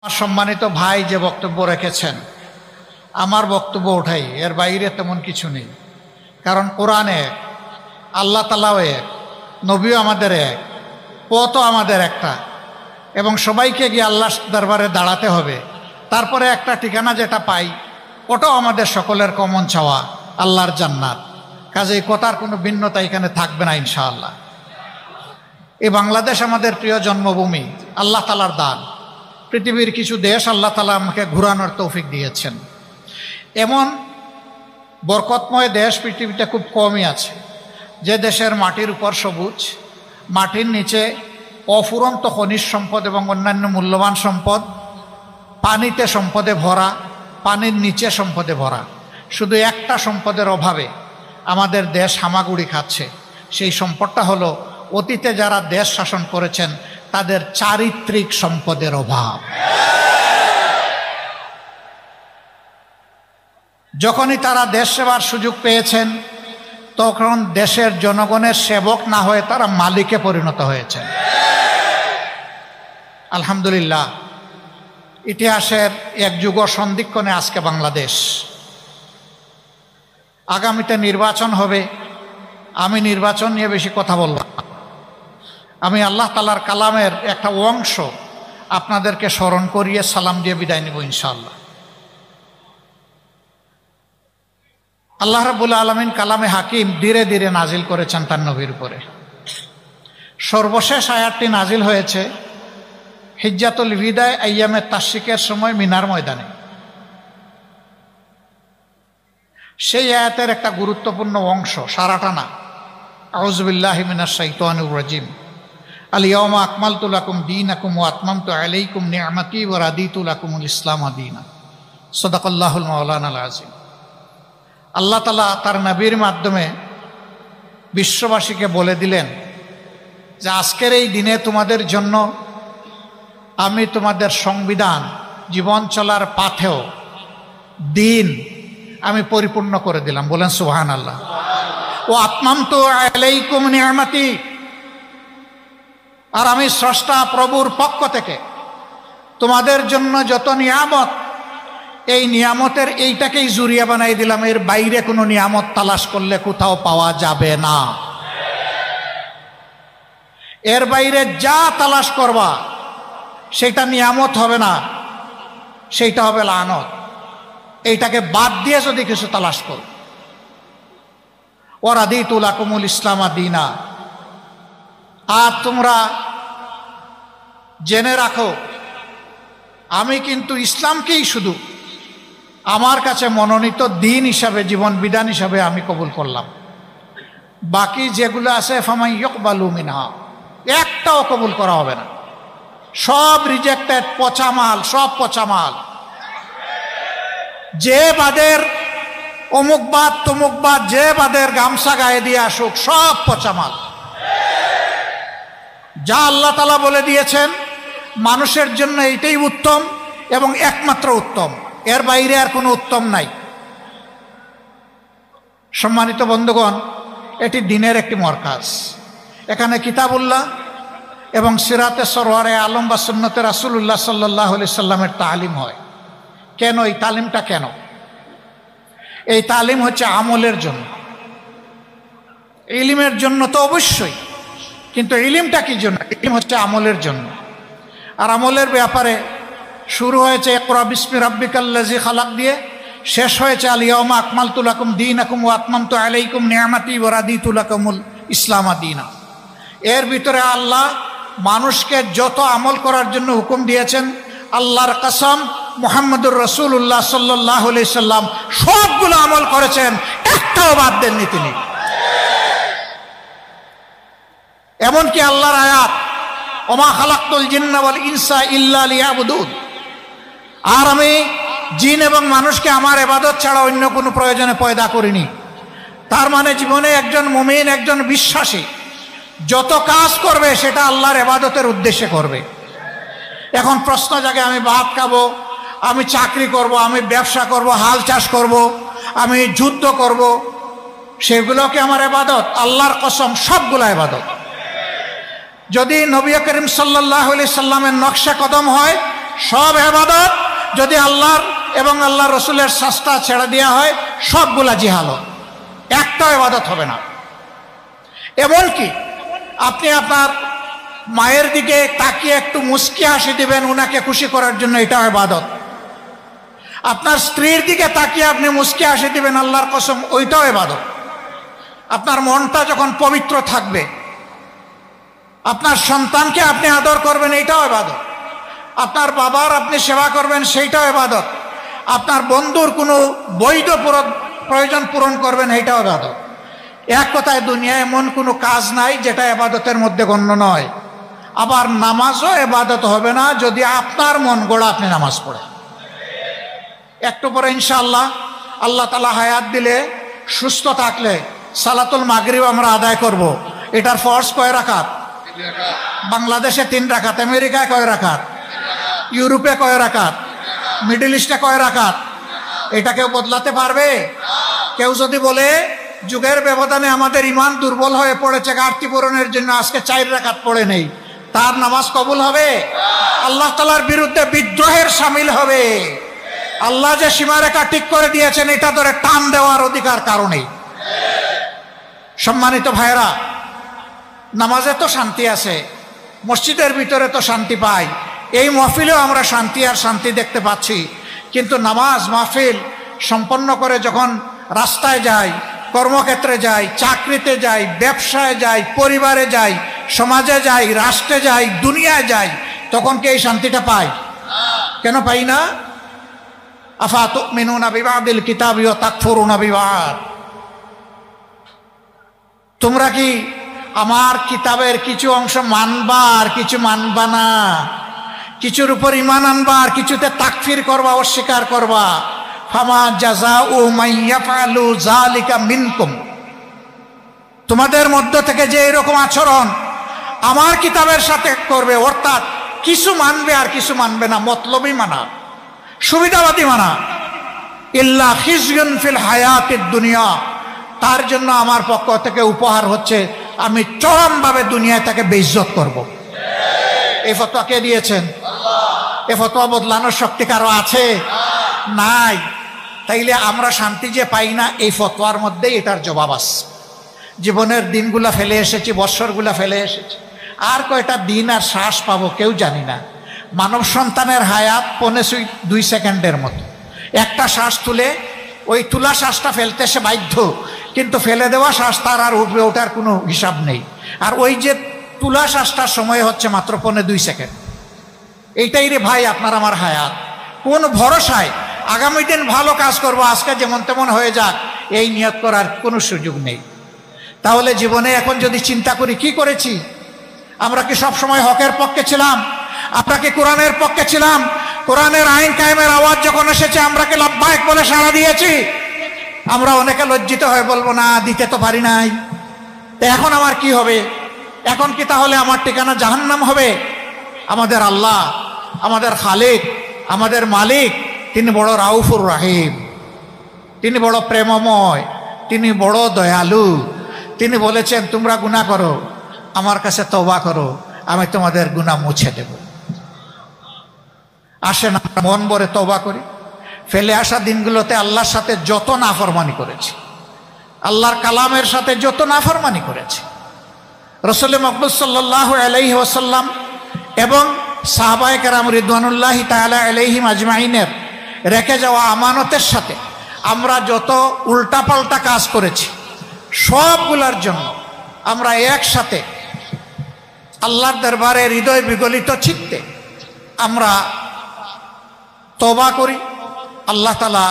আমার সম্মানিত ভাই যে বক্তব্য রেখেছেন, আমার বক্তব্য ওঠাই, এর বাইরে তেমন কিছু নেই। কারণ কোরআনে আল্লাহ তাআলাও এক, নবীও আমাদের এক, পথও আমাদের একটা, এবং সবাইকে গিয়ে আল্লাহ দরবারে দাঁড়াতে হবে। তারপরে একটা ঠিকানা যেটা পাই, ওটাও আমাদের সকলের কমন চাওয়া, আল্লাহর জান্নাত। কাজেই কথার কোনো ভিন্নতা এখানে থাকবে না ইনশাআল্লাহ। এই বাংলাদেশ আমাদের প্রিয় জন্মভূমি, আল্লাহ তাআলার দান। পৃথিবীর কিছু দেশ আল্লাহ তাআলা আমাকে ঘুরানোর তৌফিক দিয়েছেন। এমন বরকতময় দেশ পৃথিবীতে খুব কমই আছে, যে দেশের মাটির উপর সবুজ, মাটির নিচে অফুরন্ত খনিজ সম্পদ এবং অন্যান্য মূল্যবান সম্পদ, পানিতে সম্পদে ভরা, পানির নিচে সম্পদে ভরা। শুধু একটা সম্পদের অভাবে আমাদের দেশ হামাগুড়ি খাচ্ছে। সেই সম্পদটা হলো অতীতে যারা দেশ শাসন করেছেন তাদের চারিত্রিক সম্পদের অভাব। যখনই তারা দেশ সেবার সুযোগ পেয়েছেন, তখন দেশের জনগণের সেবক না হয়ে তারা মালিকে পরিণত হয়েছেন। আলহামদুলিল্লাহ, ইতিহাসের এক যুগ সন্ধিক্ষণে আজকে বাংলাদেশ। আগামীতে নির্বাচন হবে। আমি নির্বাচন নিয়ে বেশি কথা বলব না। আমি আল্লাহ তাআলার কালামের একটা অংশ আপনাদেরকে স্মরণ করিয়ে সালাম দিয়ে বিদায় নিব ইনশাআল্লাহ। আল্লাহ রাব্বুল আলামিন কালামে হাকিম ধীরে ধীরে নাজিল করেছেন তার নবীর উপরে। সর্বশেষ আয়াতটি নাজিল হয়েছে হিজ্জাতুল বিদায় আইয়ামে তাশরিকের সময় মিনার ময়দানে। সেই আয়াতের একটা গুরুত্বপূর্ণ অংশ, সারাটা না। আউযু বিল্লাহি মিনাশ শাইতানির রাজিম। আল ইয়াওমা আকমালতু লাকুম দীনাকুম ওয়া আতমামতু আলাইকুম নি'মাতি ওয়া রাদিতু লাকুমুল ইসলাম দীনা। সাদাকাল্লাহুল মাওলানাল আযীম। আল্লাহ তাআলা তার নবীর মাধ্যমে বিশ্ববাসীকে বলে দিলেন যে আজকের এই দিনে তোমাদের জন্য আমি তোমাদের সংবিধান, জীবন চলার পাথেয় দিন আমি পরিপূর্ণ করে দিলাম। বলেন সুবহানাল্লাহ। ও আতমামতু আলাইকুম নি'মাতি, আর আমি স্রষ্টা প্রভুর পক্ষ থেকে তোমাদের জন্য যত নিয়ামত, এই নিয়ামতের এইটাকেই জুরিয়া বানাই দিলাম। এর বাইরে কোনো নিয়ামত তালাশ করলে কোথাও পাওয়া যাবে না। এর বাইরে যা তালাশ করবা সেটা নিয়ামত হবে না, সেইটা হবে লানত। এইটাকে বাদ দিয়ে যদি কিছু তালাশ করো। ওয়া রাদিতু লাকুমুল ইসলাম দীনা। আর তোমরা জেনে রাখো, আমি কিন্তু ইসলামকেই শুধু আমার কাছে মনোনীত দিন হিসাবে, জীবন বিধান হিসাবে আমি কবুল করলাম। বাকি যেগুলো আছে ফামাই ইয়াকবালু মিনহা, একটাও কবুল করা হবে না। সব রিজেক্টেড, পচা মাল, সব পচা মাল। যে বাদের অমুকবাদ তমুকবাদ, যে বাদের গামছা গায়ে দিয়ে আসুক, সব পচা মাল। যা আল্লাহ তাআলা বলে দিয়েছেন মানুষের জন্য এইটাই উত্তম এবং একমাত্র উত্তম, এর বাইরে আর কোনো উত্তম নাই। সম্মানিত বন্ধুগণ, এটি দিনের একটি মরকাজ। এখানে কিতাবুল্লাহ এবং সিরাতে সরওয়ারে আলম বা সুন্নতে রাসূলুল্লাহ সাল্লাল্লাহু আলাইহি সাল্লামের তালিম হয়। কেন এই তালিমটা? কেন এই তালিম? হচ্ছে আমলের জন্য। ইলমের জন্য তো অবশ্যই, কিন্তু ইলমটা কি জন্য? ইলম হচ্ছে আমলের জন্য। আর আমলের ব্যাপারে শুরু হয়েছে ইকরা বিসমি রাব্বিকাল্লাযী খালাক দিয়ে, শেষ হয়েছে আল ইয়াওমা আকমালতু লাকুম দীনাকুম ওয়া আতমামতু আলাইকুম নি'মাতি ওয়া রাদিতু লাকুমুল ইসলাম দীনা। এর ভিতরে আল্লাহ মানুষকে যত আমল করার জন্য হুকুম দিয়েছেন, আল্লাহর কসম মুহাম্মদুর রাসূলুল্লাহ সাল্লাল্লাহু আলাইহি সাল্লাম সবগুলো আমল করেছেন, একটাও বাদ দেননি তিনি। এমনকি আল্লাহর আয়াত ওমা খালাকতুল জিন্না ওয়াল ইনসা ইল্লা লিয়াবুদুন, আর আমি জিন এবং মানুষকে আমার ইবাদত ছাড়া অন্য কোনো প্রয়োজনে পয়দা করিনি। তার মানে জীবনে একজন মুমিন, একজন বিশ্বাসী যত কাজ করবে সেটা আল্লাহর ইবাদতের উদ্দেশ্যে করবে। এখন প্রশ্ন জাগে, আমি ভাত খাবো, আমি চাকরি করব, আমি ব্যবসা করব, হাল চাষ করব, আমি যুদ্ধ করব, সেগুলো কি আমার ইবাদত? আল্লাহর কসম সবগুলো ইবাদত। যদি নবী করিম সাল্লাল্লাহু আলাইহি সাল্লামের নকশা কদম হয় সব ইবাদত যদি আল্লাহর এবং আল্লাহ রসুলের শাস্তা ছেড়ে দেওয়া হয় সবগুলা জিহালত, একটা ইবাদত হবে না। এমনকি আপনি আপনার মায়ের দিকে তাকিয়ে একটু মুস্কি হাসি দিবেন উনাকে খুশি করার জন্য, এটা ইবাদত। আপনার স্ত্রীর দিকে তাকিয়ে আপনি মুস্কি হাসি দিবেন আল্লাহর কসম, ওইটাও ইবাদত। আপনার মনটা যখন পবিত্র থাকবে, আপনার সন্তানকে আপনি আদর করবেন, এইটাও ইবাদত। আপনার বাবার আপনি সেবা করবেন, সেইটাও ইবাদত। আপনার বন্ধুর কোনো বৈধ প্রয়োজন পূরণ করবেন, এইটাও ইবাদত। এক কথায় দুনিয়ায় এমন কোনো কাজ নাই যেটা ইবাদতের মধ্যে গণ্য নয়। আবার নামাজও ইবাদত হবে না যদি আপনার মন গড়া আপনি নামাজ পড়েন। একটু পরে ইনশাআল্লাহ আল্লাহ তাআলা হায়াত দিলে, সুস্থ থাকলে সালাতুল মাগরিব আমরা আদায় করব। এটার ফরজ কয় রাকাত? বাংলাদেশে 3 রাকাত, আমেরিকায় কয় রাকাত, ইউরোপে কয় রাকাত, মিডল ইস্টে কয় রাকাত? এটা কেউ বদলাতে পারবে? কেউ যদি বলে যুগের ব্যবধানে আমাদের ইমান দুর্বল হয়ে পড়েছে, ঘাটতি পূরণের জন্য আজকে 4 রাকাত পড়ে নেই, তার নামাজ কবুল হবে? আল্লাহ তাআলার বিরুদ্ধে বিদ্রোহের শামিল হবে। আল্লাহ যে সীমারেখা ঠিক করে দিয়েছেন এটা ধরে টান দেওয়ার অধিকার কারণেই। সম্মানিত ভাইরা, নামাজে তো শান্তি আছে, মসজিদের ভিতরে তো শান্তি পাই, এই মাহফিলেও আমরা শান্তি আর শান্তি দেখতে পাচ্ছি। কিন্তু নামাজ মাহফিল সম্পন্ন করে যখন রাস্তায় যাই, কর্মক্ষেত্রে যাই, চাকরিতে যাই, ব্যবসায় যাই, পরিবারে যাই, সমাজে যাই, রাষ্ট্রে যাই, দুনিয়ায় যাই, তখন কি এই শান্তিটা পাই? কেন পাই না? আফা তুমিনুনা বিবাদিল কিতাবি ওয়া তাকফুরুনা বিবাদ। তোমরা কি আমার কিতাবের কিছু অংশ মানবা আর কিছু মানবা না? কিছুর উপর ঈমান আনবা আর কিছুতে তাকফির করবা, অস্বীকার করবা। ফামা জাযাউ মান ইয়াফআলু যালিকা মিনকুম, তোমাদের মধ্য থেকে যে এরকম আচরণ আমার কিতাবের সাথে করবে, অর্থাৎ কিছু মানবে আর কিছু মানবে না, মতলবই মানা, সুবিধাবাদী মানা, ইল্লা খিজয়ুন ফিল হায়াতিদ দুনিয়া, তার জন্য আমার পক্ষ থেকে উপহার হচ্ছে আমি চরমভাবে দুনিয়ায় তাকে বেইজ্জত করব। এই ফতোয়া কে দিয়েছেন? এই ফতোয়া বদলানোর শক্তি কারো আছে? নাই। তাইলে আমরা শান্তি যে পাই না, এই ফতোয়ার মধ্যেই এটার জবাব আছে। জীবনের দিনগুলা ফেলে এসেছি, বৎসরগুলা ফেলে এসেছি, আর কয়টা দিন আর শ্বাস পাবো কেউ জানি না। মানব সন্তানের হায়াত 2 সেকেন্ডের মতো। একটা শ্বাস তুলে ওই তুলা শ্বাসটা ফেলতে সে বাধ্য, কিন্তু ফেলে দেওয়া শ্বাস তার আর উঠবে ওঠার কোনো হিসাব নেই। আর ওই যে তুলা শ্বাসটার সময় হচ্ছে মাত্র 2 সেকেন্ড। এইটাই রে ভাই আপনার আমার হায়াত। কোন ভরসায় আগামী দিন ভালো কাজ করব, আজকে যেমন তেমন হয়ে যাক, এই নিয়ত করার কোনো সুযোগ নেই। তাহলে জীবনে এখন যদি চিন্তা করি কি করেছি, আমরা কি সব সময় হকের পক্ষে ছিলাম? আমরা কি কোরআনের পক্ষে ছিলাম? কোরআনের আইন কায়েমের আওয়াজ যখন এসেছে আমরা কি লাব্বাইক বলে সাড়া দিয়েছি? আমরা অনেকে লজ্জিত হয়ে বলবো না, দিতে তো পারি নাই, তো এখন আমার কি হবে? এখন কি তাহলে আমার ঠিকানা জাহান্নাম হবে? আমাদের আল্লাহ, আমাদের খালিক, আমাদের মালিক, তিনি বড় রাউফুর রাহিম, তিনি বড় প্রেমময়, তিনি বড় দয়ালু। তিনি বলেছেন তোমরা গুনাহ করো, আমার কাছে তওবা করো, আমি তোমাদের গুনাহ মুছে দেব। আসেন আমরা মন ভরে তওবা করি। ফেলে আসা দিনগুলোতে আল্লাহর সাথে যত নাফরমানি করেছি, আল্লাহর কালামের সাথে যত নাফরমানি করেছি, রাসূল মাকবুল সাল্লাল্লাহু আলাইহি ওয়াসাল্লাম এবং সাহাবায়ে কেরাম রিদওয়ানুল্লাহি তাআলা আলাইহিম আজমাইনের রেখে যাওয়া আমানতের সাথে আমরা যত উল্টাপাল্টা কাজ করেছি, সবগুলোর জন্য আমরা একসাথে আল্লাহর দরবারে হৃদয় বিগলিত চিত্তে আমরা তওবা করি। আল্লাহ তাআলা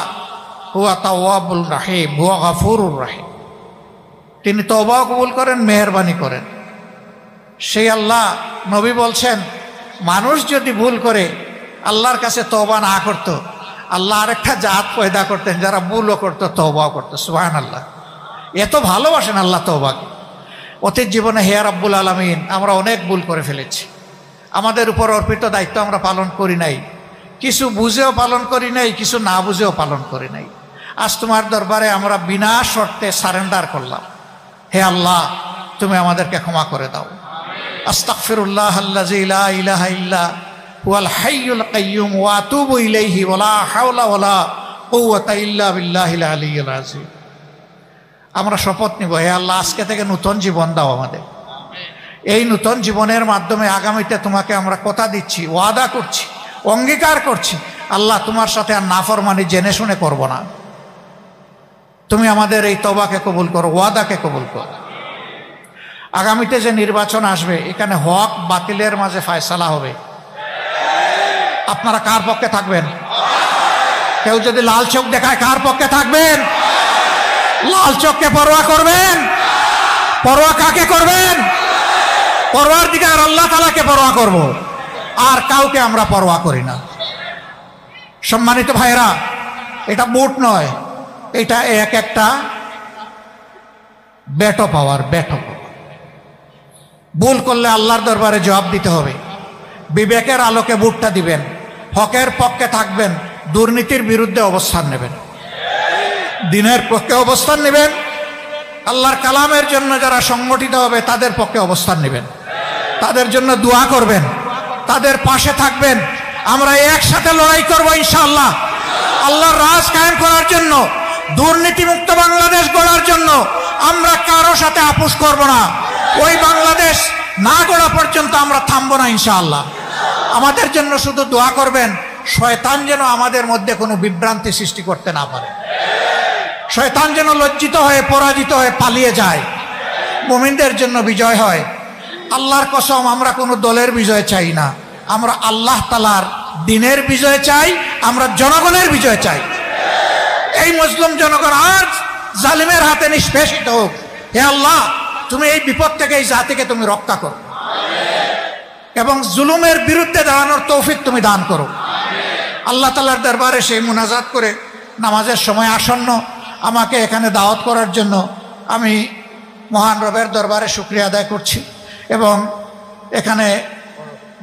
হুয়া তাওয়াবুর রাহিম, হুয়া গফুরুর রাহিম, তিনি তওবা কবুল করেন, মেহেরবানি করেন। সেই আল্লাহ, নবী বলছেন মানুষ যদি ভুল করে আল্লাহর কাছে তওবা না করত, আল্লাহ আরেকটা জাত পয়দা করতেন যারা ভুলও করতো তওবাও করতো। সুবহানাল্লাহ, এত ভালোবাসেন আল্লাহ তওবাকে। অতীত জীবনে হে রাব্বুল আলামিন আমরা অনেক ভুল করে ফেলেছি, আমাদের উপর অর্পিত দায়িত্ব আমরা পালন করি নাই, কিছু বুঝেও পালন করি নাই, কিছু না বুঝেও পালন করি নাই। আজ তোমার দরবারে আমরা বিনা শর্তে সারেন্ডার করলাম। হে আল্লাহ, তুমি আমাদেরকে ক্ষমা করে দাও। আস্তাগফিরুল্লাহ আল্লাযী লা ইলাহা ইল্লা হুয়াল হাইয়ুল কাইয়্যুম ওয়া আতুবু ইলাইহি ওয়ালা হাওলা ওয়ালা কুওয়াতা ইল্লা বিল্লাহিল আলিয়্যিল আযীম। আমরা শপথ নিব, হে আল্লাহ, আজকে থেকে নতুন জীবন দাও আমাদের। এই নতুন জীবনের মাধ্যমে আগামীতে তোমাকে আমরা কথা দিচ্ছি, ওয়াদা করছি, অঙ্গীকার করছি, আল্লাহ তোমার সাথে আর নাফরমানি জেনে শুনে করব না। তুমি আমাদের এই তওবাকে কবুল করো, ওয়াদাকে কবুল করো। আগামীতে যে নির্বাচন আসবে, এখানে হক বাতিলের মাঝে ফয়সালা হবে। আপনারা কার পক্ষে থাকবেন? কেউ যদি লাল চোখ দেখায় কার পক্ষে থাকবেন? লাল চোখকে পরোয়া করবেন? পরোয়া কাকে করবেন? পরওয়ারদিগার আল্লাহ তাআলাকে পরোয়া করব, আর কাউকে আমরা পরোয়া করি না। সম্মানিত ভাইরা, এটা ভোট নয়, এটা এক একটা ব্যাটো পাওয়ার, ব্যাটো। ভুল করলে আল্লাহর দরবারে জবাব দিতে হবে। বিবেকের আলোকে ভোটটা দিবেন, হকের পক্ষে থাকবেন, দুর্নীতির বিরুদ্ধে অবস্থান নেবেন, দিনের পক্ষে অবস্থান নেবেন, আল্লাহর কালামের জন্য যারা সংগঠিত হবে তাদের পক্ষে অবস্থান নেবেন, তাদের জন্য দোয়া করবেন, তাদের পাশে থাকবেন। আমরা একসাথে লড়াই করবো ইনশাআল্লাহ, আল্লাহর রাজ কায়েম করার জন্য, দুর্নীতিমুক্ত বাংলাদেশ গড়ার জন্য। আমরা কারো সাথে আপোষ করব না। ওই বাংলাদেশ না গড়া পর্যন্ত আমরা থামবো না ইনশাআল্লাহ। আমাদের জন্য শুধু দোয়া করবেন, শয়তান যেন আমাদের মধ্যে কোনো বিভ্রান্তি সৃষ্টি করতে না পারে, শয়তান যেন লজ্জিত হয়ে পরাজিত হয়ে পালিয়ে যায়, মুমিনদের জন্য বিজয় হয়। আল্লাহর কসম, আমরা কোনো দলের বিজয় চাই না, আমরা আল্লাহ তাআলার দ্বীনের বিজয় চাই, আমরা জনগণের বিজয় চাই। এই মুসলিম জনগণ আজ জালিমের হাতে নিষ্পেষিত হোক। হে আল্লাহ, তুমি এই বিপদ থেকে এই জাতিকে তুমি রক্ষা করো এবং জুলুমের বিরুদ্ধে দাঁড়ানোর তৌফিক তুমি দান করো। আল্লাহ তাআলার দরবারে সেই মুনাজাত করে, নামাজের সময় আসন্ন, আমাকে এখানে দাওয়াত করার জন্য আমি মহান রবের দরবারে শুকরিয়া আদায় করছি। এবং এখানে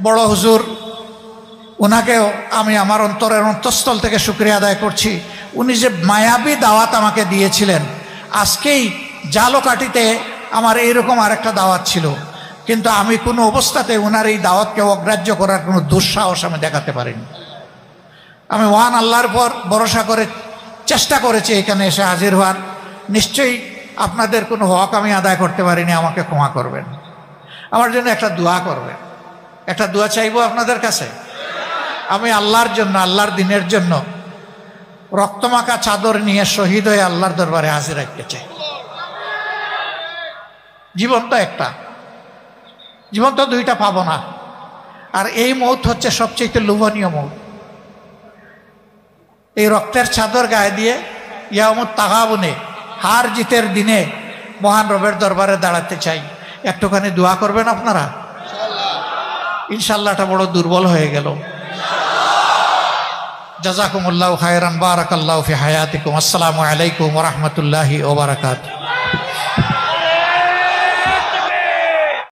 বড় হুজুর, ওনাকেও আমি আমার অন্তরের অন্তঃস্থল থেকে শুকরিয়া আদায় করছি। উনি যে মায়াবী দাওয়াত আমাকে দিয়েছিলেন, আজকেই জালকাঠিতে আমার এইরকম আরেকটা দাওয়াত ছিল, কিন্তু আমি কোনো অবস্থাতে ওনার এই দাওয়াতকে অগ্রাহ্য করার কোনো দুঃসাহস আমি দেখাতে পারিনি। আমি মহান আল্লাহর পর ভরসা করে চেষ্টা করেছি এখানে এসে হাজির হওয়ার। নিশ্চয়ই আপনাদের কোনো হক আমি আদায় করতে পারিনি, আমাকে ক্ষমা করবেন। আমার জন্য একটা দোয়া করবেন, একটা দোয়া চাইবো আপনাদের কাছে। আমি আল্লাহর জন্য, আল্লাহর দ্বীনের জন্য রক্তমাখা চাদর নিয়ে শহীদ হয়ে আল্লাহর দরবারে হাজির রাখতে চাই। জীবন তো একটা, জীবন তো দুইটা পাবো না, আর এই মৌত হচ্ছে সবচেয়ে লোভনীয় মৌত। এই রক্তের চাদর গায়ে দিয়ে ইয়ামুত তাগাবুনে, হার জিতের দিনে মহান রবের দরবারে দাঁড়াতে চাই। একটুখানি দোয়া করবেন আপনারা ইনশাআল্লাহ। এটা বড় দুর্বল হয়ে গেল। জাযাকুমুল্লাহু খায়রান, বারাকাল্লাহু ফি হায়াতিকুম। আসসালামু আলাইকুম ওয়া রাহমাতুল্লাহি ওয়া বারাকাতুহু।